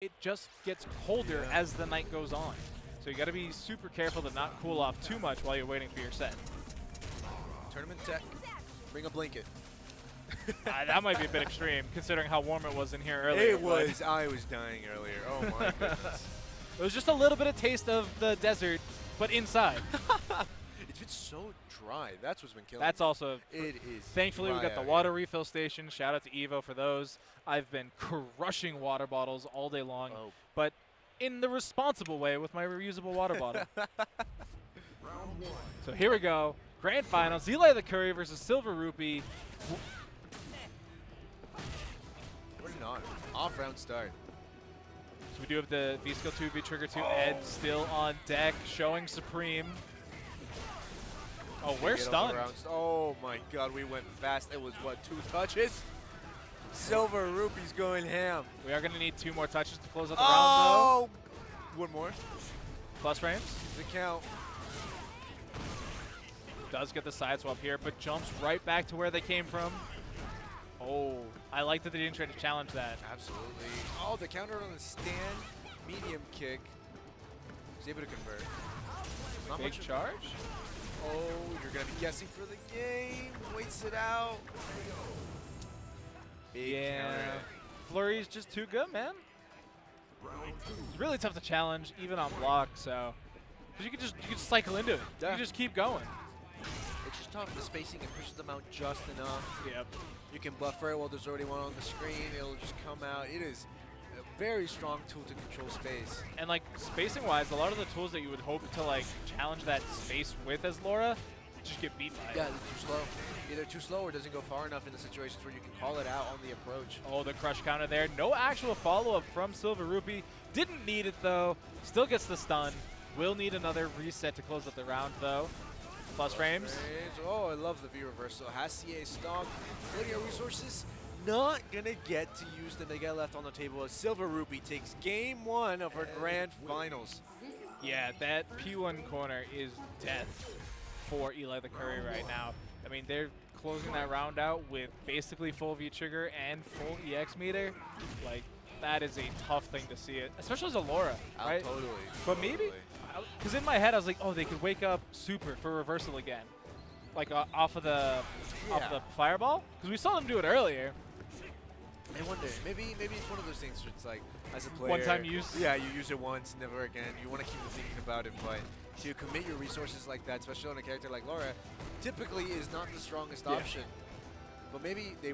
it just gets colder as the night goes on. So you got to be super careful to not cool off too much while you're waiting for your set. Tournament tech, bring a blanket. That might be a bit extreme, considering how warm it was in here earlier. It was. I was dying earlier. Oh my goodness. It was just a little bit of taste of the desert, but inside. It's been so dry. That's what's been killing That's me. also. It is. Thankfully, we dry got the out water refill station. Shout out to Evo for those. I've been crushing water bottles all day long, Oh. but in the responsible way with my reusable water bottle. So here we go. Grand Finals. EliTheCurry versus SilverRupee. We're not. Off-round start. So we do have the V-Skill 2, V-Trigger 2, Ed still on deck, showing Supreme. Oh, we're stunned. Oh my god, we went fast. It was, what, 2 touches? SilverRupee's going ham. We are going to need 2 more touches to close out the round, Oh! One more. Plus frames. The count. Does get the side swap here, but jumps right back to where they came from. Oh, I like that they didn't try to challenge that. Absolutely. Oh, the counter on the stand. Medium kick. He's able to convert. Not Big much charge. Oh, you're going to be guessing for the game. Waits it out. Big counter. Flurry's just too good, man. It's really tough to challenge, even on block, so. Because you can cycle into it. You Yeah. can just keep going. It's just tough. The spacing and pushes them out just enough. Yep. You can buffer it while there's already one on the screen. It'll just come out. It is a very strong tool to control space. And like spacing wise, a lot of the tools that you would hope to like challenge that space with as Laura just get beat by Yeah, it. they're too slow. Either too slow or doesn't go far enough in the situations where you can call it out on the approach. Oh, the crush counter there. No actual follow-up from SilverRupee. Didn't need it though. Still gets the stun. Will need another reset to close up the round though. Plus frames. Oh, I love the V reversal. Has CA stock. Plenty of resources. Not gonna get to use them. They get left on the table as SilverRupee takes game 1 of our grand finals. Yeah, that P1 corner is death for EliTheCurry right now. I mean, they're closing that round out with basically full V-Trigger and full EX meter. Like, that is a tough thing to see it, especially as a Laura, right? Totally. But maybe, because in my head I was like, oh, they could wake up Super for reversal again, like off of the fireball, because we saw them do it earlier. I wonder, maybe it's one of those things where it's like, as a player, One-time use. Yeah, you use it once, never again. You want to keep thinking about it, but to commit your resources like that, especially on a character like Laura, typically is not the strongest option. But maybe they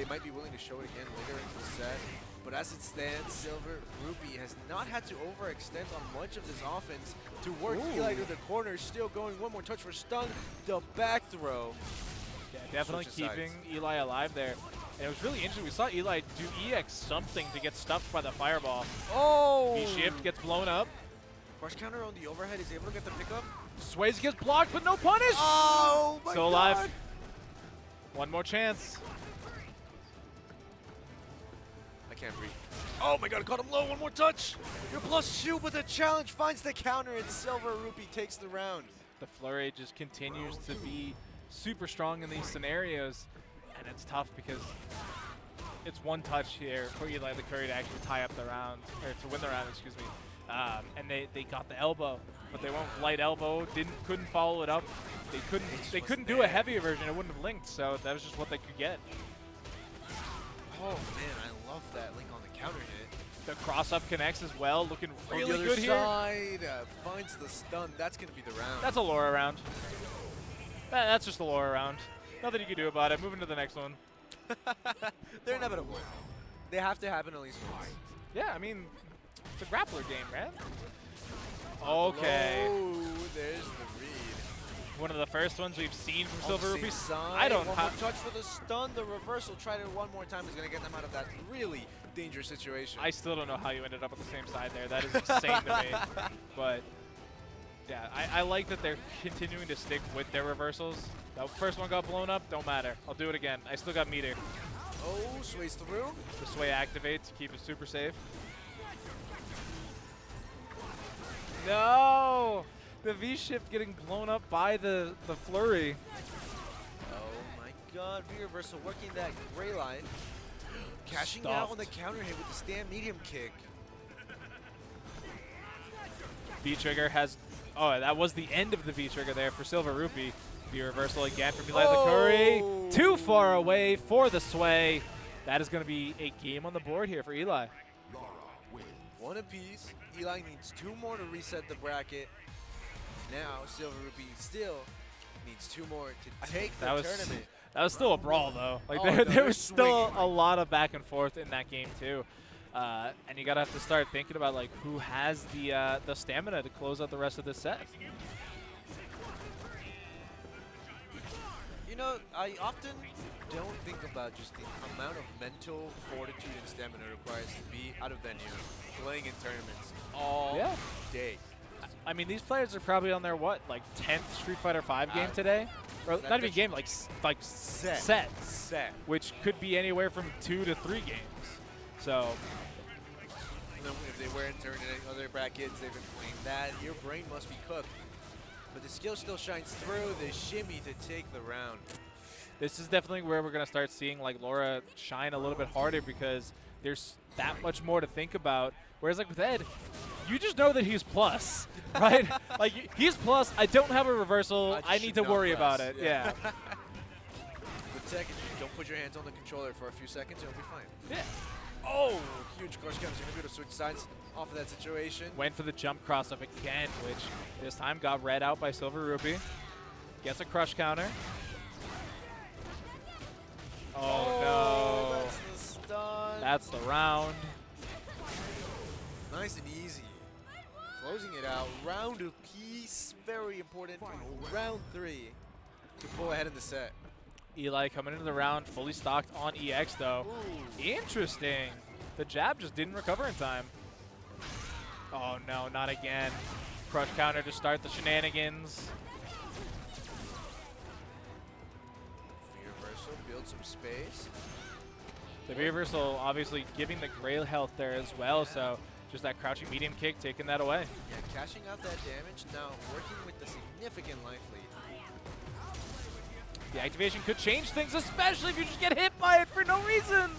might be willing to show it again later into the set. But as it stands, SilverRupee has not had to overextend on much of this offense to work Eli to the corner. Still going, one more touch for stun. The back throw. Yeah, definitely keeping Eli alive there. And it was really interesting. We saw Eli do EX something to get stuffed by the fireball. Oh! V-shift gets blown up. Crush counter on the overhead. He's able to get the pickup. Sways gets blocked, but no punish. Oh my Still God. alive. One more chance. I can't breathe. Oh my God, caught him low. One more touch. You're +2, but the challenge finds the counter, and SilverRupee takes the round. The flurry just continues to be super strong in these scenarios, and it's tough because it's one touch here for EliTheCurry to actually tie up the round, or to win the round, excuse me. And they got the elbow, but they went light elbow, couldn't follow it up. They couldn't do a heavier version. It wouldn't have linked, so that was just what they could get. Oh man, I love that link on the counter hit. The cross-up connects as well, looking really on the good other here. side, finds the stun. That's going to be the round. That's a Laura round. That's just a Laura round. Nothing you can do about it. Moving to the next one. They're inevitable. They have to happen at least once. Yeah, I mean, it's a grappler game, man. Okay. Oh, there's the read. One of the first ones we've seen from SilverRupee. I don't know. One more touch for the stun. The reversal. Try it one more time is going to get them out of that really dangerous situation. I still don't know how you ended up on the same side there. That is insane to me. But yeah, I like that they're continuing to stick with their reversals. That first one got blown up. Don't matter. I'll do it again. I still got meter. Oh, sways through. The sway activates to keep it super safe. No! The V-shift getting blown up by the flurry. Oh my God, V-reversal working that gray line. Cashing out on the counter hit with the stand medium kick. V-trigger has, oh, that was the end of the V-trigger there for SilverRupee. The reversal again from EliTheCurry. Too far away for the sway. That is going to be a game on the board here for Eli. One apiece. Eli needs 2 more to reset the bracket. Now SilverRupee still needs 2 more to take the tournament. That was still a brawl though. Like there was still a lot of back and forth in that game too. And you gotta have to start thinking about like who has the stamina to close out the rest of this set. You know, I often don't think about just the amount of mental fortitude and stamina required to be out of venue, playing in tournaments all day. I mean, these players are probably on their what, like 10th Street Fighter V game today, or not even game, like set, which could be anywhere from 2 to 3 games. So, you know, if they were in other brackets, they've been playing that. Your brain must be cooked, but the skill still shines through. The shimmy to take the round. This is definitely where we're gonna start seeing like Laura shine a little bit harder because there's that much more to think about. Whereas like with Ed, you just know that he's plus, right? Like he's plus. I don't have a reversal. I need to worry about it. Yeah. With tech, if you don't put your hands on the controller for a few seconds, it'll be fine. Yeah. Oh, huge crush comes. You're gonna be able to switch sides off of that situation. Went for the jump cross up again, which this time got read out by SilverRupee. Gets a crush counter. Oh no. That's the stun. That's the round. Nice and easy. Closing it out. Round apiece. Very important. Round 3 to pull ahead in the set. Eli coming into the round fully stocked on EX though. Ooh. Interesting. The jab just didn't recover in time. Oh no, not again. Crush counter to start the shenanigans. V-reversal, build some space. The V-reversal obviously giving the Grail health there as well, so just that crouching medium kick taking that away. Yeah, cashing out that damage, now working with the significant life lead. The activation could change things, especially if you just get hit by it for no reason.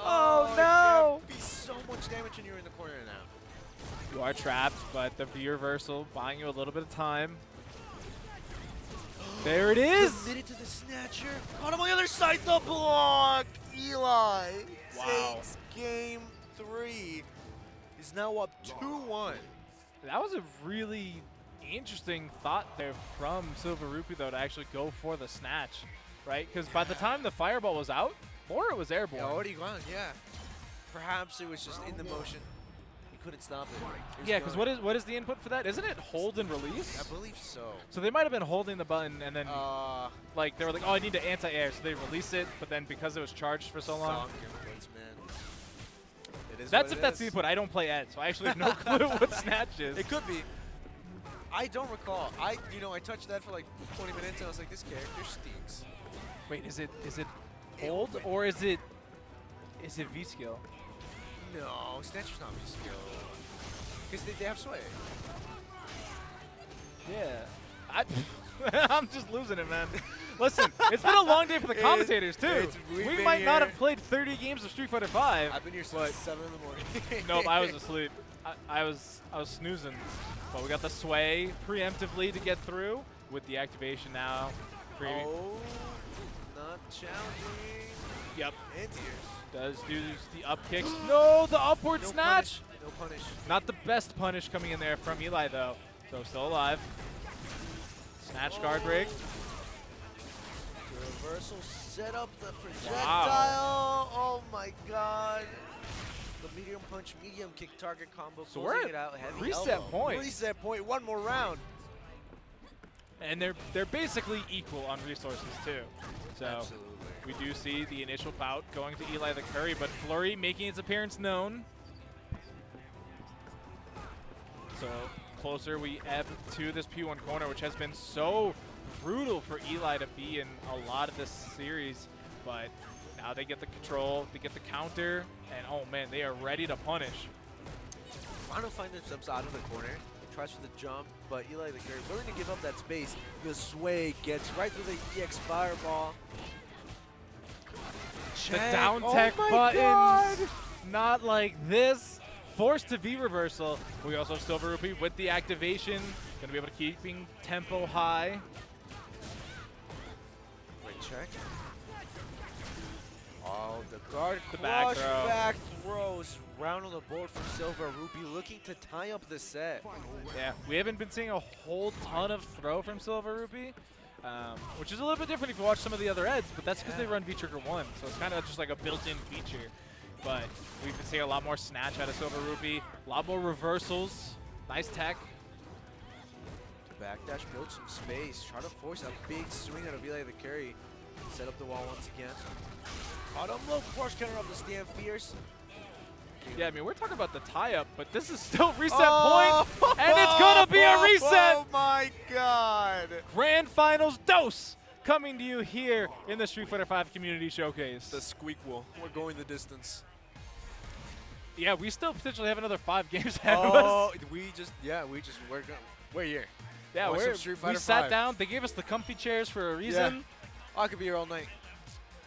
Oh no! Be so much damage when you're in the corner now. You are trapped, but the V-reversal buying you a little bit of time. There it is! Committed to the snatcher. On the other side, the block! Eli takes game 3. He's now up 2-1. That was a really interesting thought there from SilverRupee, though, to actually go for the snatch, right? Because by the time the fireball was out, or it was airborne. Yeah, already gone, yeah. Perhaps it was just in the motion. He couldn't stop it. Yeah, because what is the input for that? Isn't it hold and release? I believe so. So they might have been holding the button and then like they were like, oh, I need to anti-air, so they release it, but then because it was charged for so long. That's if that's the input. I don't play Ed, so I actually have no clue what snatch is. It could be. I don't recall. I touched that for like 20 minutes and I was like, this character stinks. Wait, is it hold or is it V skill? No, snatcher's not V skill. Because they have sway. Yeah. I'm just losing it, man. Listen, it's been a long day for the commentators, too. We might not have played 30 games of Street Fighter V. I've been here since 7 in the morning. Nope, I was asleep. I was snoozing. But we got the sway preemptively to get through with the activation now. Oh, not challenging. Yep. Anti-airs. Does do the up kicks. No, the upward snatch. No punish. Not the best punish coming in there from Eli, though. So still alive. Snatch guard break. Reversal set up the projectile. Oh my god. The medium punch, medium kick target combo. So we're at it out. Heavy reset elbow. point. Reset point. One more round. And they're basically equal on resources too. So Absolutely. we do see the initial bout going to EliTheCurry, but Flurry making its appearance known. So closer we ebb to this P1 corner, which has been so brutal for Eli to be in a lot of this series. But now they get the control, they get the counter, and oh man, they are ready to punish. Final finds themselves out of the corner. He tries for the jump, but EliTheCurry willing to give up that space. The sway gets right through the EX fireball. The down tech buttons, not like this. forced to V reversal. We also have SilverRupee with the activation. Gonna be able to keeping tempo high. Great check. Oh, the guard The back crush throw. back throws. Round on the board for SilverRupee, looking to tie up the set. Yeah, we haven't been seeing a whole ton of throw from SilverRupee, which is a little bit different if you watch some of the other Eds, but that's because they run V-Trigger 1, so it's kind of just like a built-in feature. But we've been seeing a lot more snatch out of SilverRupee, a lot more reversals, nice tech. Backdash, build some space, try to force a big swing out of EliTheCurry. Set up the wall once again. Bottom low, crush counter up the stand fierce. Yeah, I mean, we're talking about the tie-up, but this is still reset point, and it's going to be a reset! Oh my god! Grand Finals dose coming to you here in the Street Fighter V Community Showcase. The squeak wheel. We're going the distance. Yeah, we still potentially have another 5 games ahead of us. we're here. Yeah, Watch some Street we Fighter sat V. down. They gave us the comfy chairs for a reason. Yeah. I could be here all night.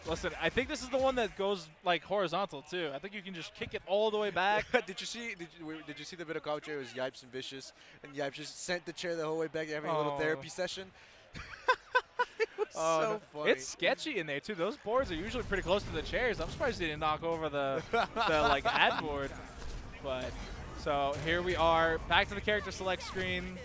Listen, I think this is the one that goes like horizontal too. I think you can just kick it all the way back. Did you see the bit of commentary? It was Yipes and Vicious, and Yipes just sent the chair the whole way back, having a little therapy session. It was so funny. It's sketchy in there too. Those boards are usually pretty close to the chairs. I'm surprised they didn't knock over the like ad board. But so here we are, back to the character select screen,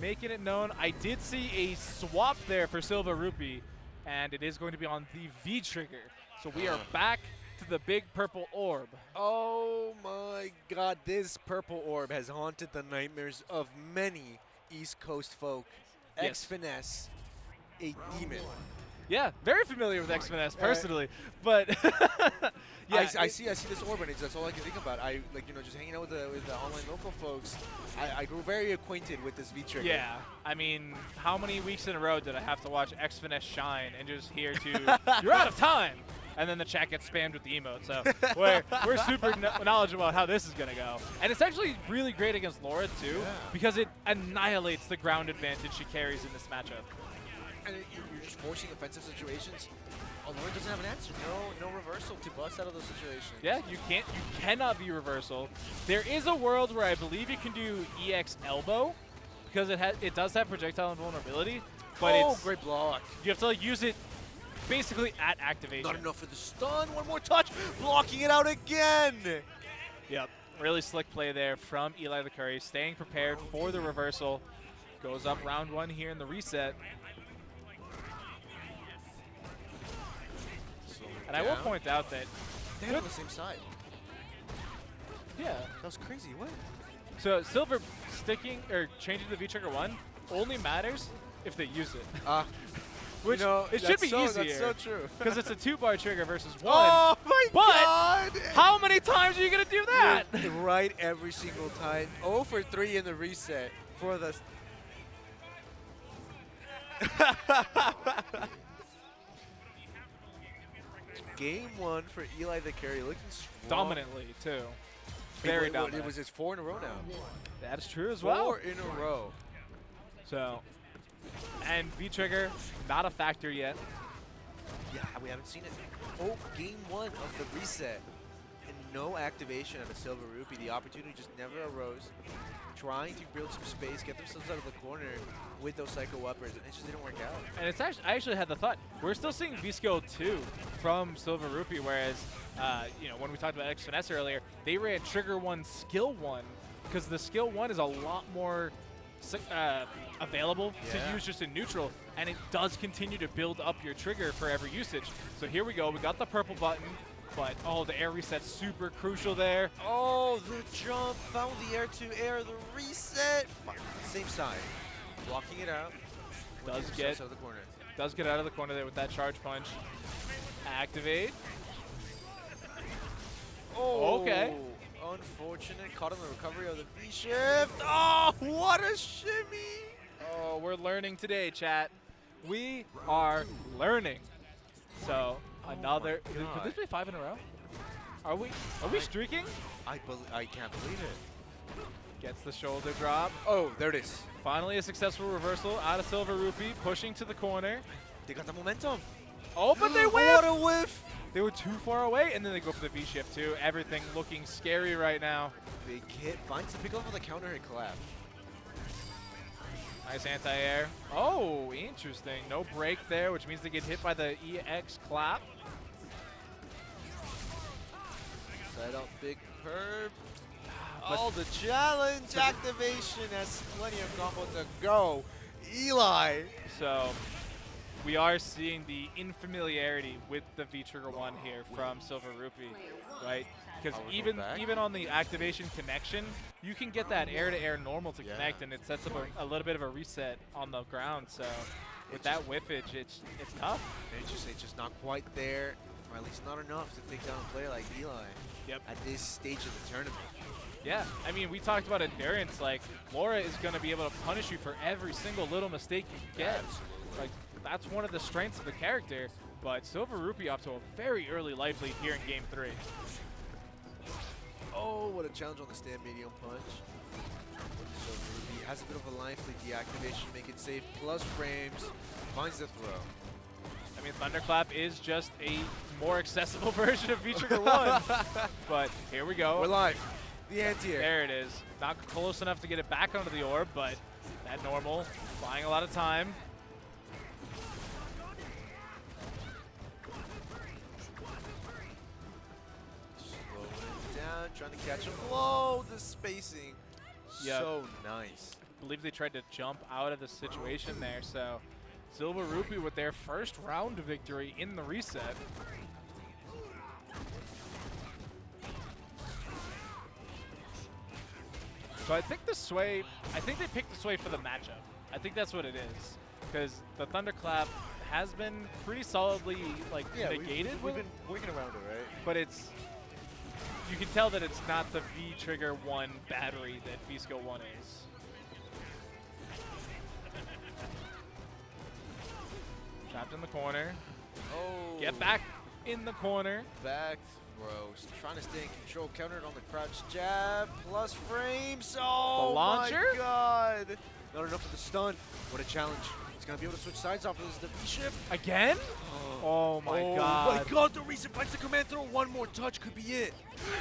making it known. I did see a swap there for SilverRupee, and it is going to be on the V trigger. So we are back to the big purple orb. Oh my god, this purple orb has haunted the nightmares of many East Coast folk. Yes. X-Finesse, a demon. Yeah, very familiar with X-Finesse personally, but yeah, I see this orb, and that's all I can think about. I just hanging out with the online local folks. I grew very acquainted with this V trigger. Yeah, I mean, how many weeks in a row did I have to watch X-Finesse shine and just hear to "You're out of time," and then the chat gets spammed with the emote. So we're super knowledgeable about how this is gonna go, and it's actually really great against Laura too, because it annihilates the ground advantage she carries in this matchup. And you're just forcing offensive situations. Lauren doesn't have an answer. No reversal to bust out of those situations. Yeah, you cannot be reversal. There is a world where I believe you can do EX elbow, because it does have projectile invulnerability, but it's great block. You have to use it basically at activation. Not enough for the stun. One more touch, blocking it out again. Yep, really slick play there from EliTheCurry, staying prepared for the reversal. Goes up round 1 here in the reset. And I will point out that they're on the same side. Yeah, that was crazy. What? So Silver sticking or changing the V trigger 1 only matters if they use it. Which it should be easier. That's so true. Because it's a 2-bar trigger versus 1. Oh my god! How many times are you gonna do that? Right, every single time. 0 for 3 in the reset for the. Game 1 for EliTheCurry, looking strong. Dominantly too. Very dominant. It's 4 in a row now. That is true as well. 4 in a row. So, and V trigger not a factor yet. Yeah, we haven't seen it. Oh, game 1 of the reset. And no activation of a SilverRupee. The opportunity just never arose. Trying to build some space, get themselves out of the corner with those Psycho Uppers, and it just didn't work out. And it's actually, I actually had the thought, we're still seeing V-Skill 2 from SilverRupee, whereas, when we talked about X-Finesse earlier, they ran Trigger 1, Skill 1, because the Skill 1 is a lot more available to use just in neutral, and it does continue to build up your trigger for every usage. So here we go, we got the purple button, but the air reset's super crucial there. Oh, the jump, found the air to air, the reset. Same side, blocking it out. Does get out of the corner there with that charge punch. Activate. Oh, okay. Unfortunate, caught on the recovery of the V-shift. Oh, what a shimmy. Oh, we're learning today, chat. We are learning. So, another, could this be 5 in a row? Are we streaking? I can't believe it. Gets the shoulder drop. Oh, there it is. Finally a successful reversal out of SilverRupee, pushing to the corner. They got the momentum. Oh, but they whiff! What a whiff! They were too far away, and then they go for the V-shift too. Everything looking scary right now. Big hit. Finds the pick up with a counter hit collab. Nice anti-air. Oh, interesting. No break there, which means they get hit by the EX clap. Side up big perp. Oh, the challenge activation has plenty of combo to go. Eli. So we are seeing the infamiliarity with the V-Trigger 1 here from SilverRupee, right? Because even on the activation connection, you can get that air-to-air normal to connect, and it sets up a little bit of a reset on the ground. So with that whiffage, it's tough. It's just not quite there, or at least not enough to take down a player like Eli at this stage of the tournament. Yeah, I mean, we talked about endurance. Like, Laura is going to be able to punish you for every single little mistake you get. Like, that's one of the strengths of the character. But SilverRupee off to a very early life lead here in Game 3. Oh, what a challenge on the stand medium punch. SilverRupee has a bit of a life lead deactivation, make it safe, plus frames, finds the throw. I mean, Thunderclap is just a more accessible version of V-Trigger 1. But here we go. We're live. The anti-air. There it is. Not close enough to get it back onto the orb, but that normal, buying a lot of time. Slowing it down, trying to catch him. Whoa, the spacing. So nice. I believe they tried to jump out of the situation there, so SilverRupee with their first round victory in the reset. So I think they picked the Sway for the matchup. I think that's what it is. Because the Thunderclap has been pretty solidly negated. We've been working around it, right? But you can tell that it's not the V-Trigger 1 battery that V-Skill 1 is. Trapped in the corner. Oh. Get back in the corner. Back throws. Trying to stay in control. Countered on the crouch jab. Plus frames. Oh, the launcher? My God. Not enough for the stun. What a challenge. He's going to be able to switch sides off of this. The V-shift. Again? Oh my God. Oh my God. The reset finds the command throw. One more touch could be it.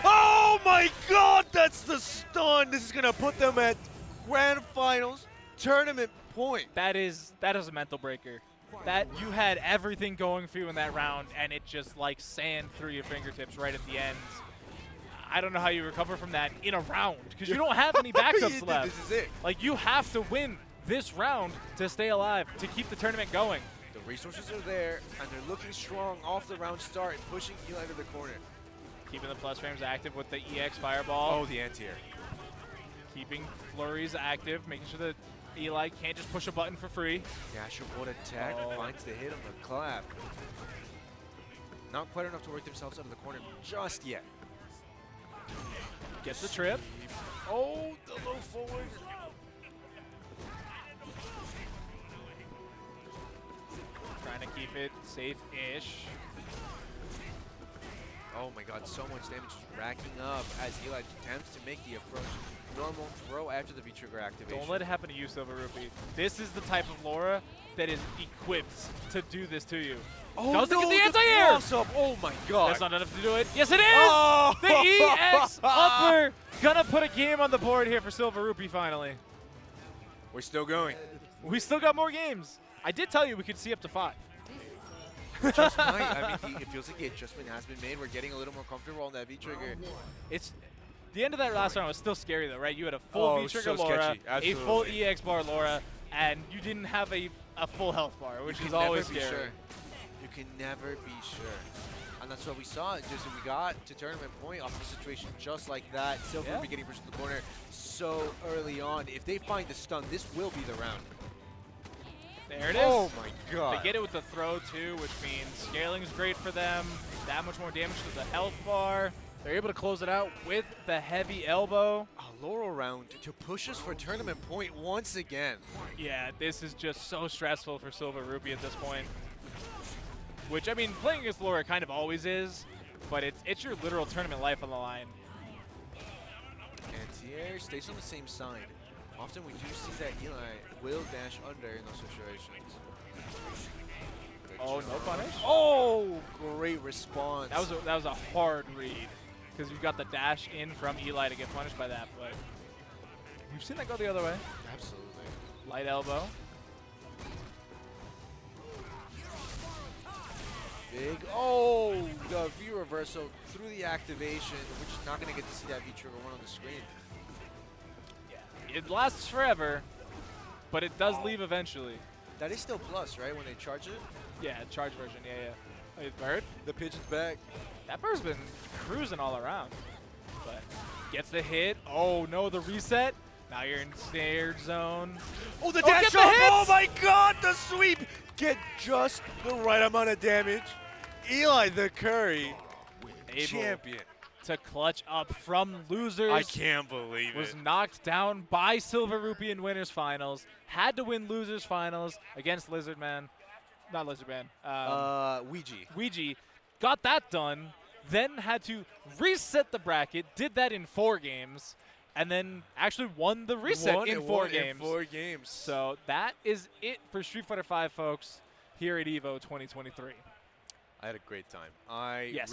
Oh my God. That's the stun. This is going to put them at grand finals. Tournament point. That is a mental breaker. That you had everything going for you in that round, and it just like sand through your fingertips right at the end. I don't know how you recover from that in a round, because you don't have any backups left. This is it. Like, you have to win this round to stay alive, to keep the tournament going. The resources are there, and they're looking strong off the round start and pushing Eli to the corner. Keeping the plus frames active with the EX Fireball. Oh, the anti-air. Keeping flurries active, making sure that Eli can't just push a button for free. Dasher would attack, finds the hit on the clap. Not quite enough to work themselves out of the corner just yet. Gets the trip. Oh, the low forward. Trying to keep it safe-ish. Oh my God, so much damage is racking up as Eli attempts to make the approach. Normal throw after the V-Trigger activation. Don't let it happen to you, SilverRupee. This is the type of Laura that is equipped to do this to you. Oh, doesn't no, get the anti-air! Oh my God. That's not enough to do it. Yes, it is! Oh! The EX upper gonna put a game on the board here for SilverRupee finally. We're still going. We still got more games. I did tell you we could see up to 5. Just might. I mean, it feels like the adjustment has been made. We're getting a little more comfortable on that V-Trigger. It's the end of that last round was still scary though, right? You had a full V-Trigger so Laura, sketchy. a full EX bar Laura, and you didn't have a full health bar, which is always scary. Sure. You can never be sure. And that's what we saw. We got to tournament point off a situation just like that. SilverRupee getting pushed to the corner so early on. If they find the stun, this will be the round. There it is. Oh my God. They get it with the throw too, which means scaling is great for them. That much more damage to the health bar. They're able to close it out with the heavy elbow. A Laurel round to push us for tournament point once again. Yeah, this is just so stressful for SilverRupee at this point. Which, I mean, playing against Laura kind of always is, but it's your literal tournament life on the line. Anti-air stays on the same side. Often we do see that Eli will dash under in those situations. Oh, no punish. Oh, great response. That was a hard read because you got the dash in from Eli to get punished by that, but you've seen that go the other way. Absolutely. Light elbow. Big. Oh, the V reversal through the activation. We're just not going to get to see that V trigger one on the screen. Yeah. It lasts forever, but it does leave eventually. That is still plus, right, when they charge it? Yeah, charge version. Yeah. Wait, Bird? The pigeon's back. That bird's been cruising all around, but gets the hit. Oh no, the reset. Now you're in snared zone. Oh, the dash dash the up! hits! Oh my God, the sweep! Get just the right amount of damage. EliTheCurry, Able champion. to clutch up from losers. I can't believe was it. knocked down by SilverRupee in winners finals. Had to win losers finals against Lizardman. Not Lizardman. Ouija. Got that done. Then had to reset the bracket. Did that in 4 games. And then actually won the reset in 4 games. In 4 games. So that is it for Street Fighter V, folks, here at EVO 2023. I had a great time. Yes. This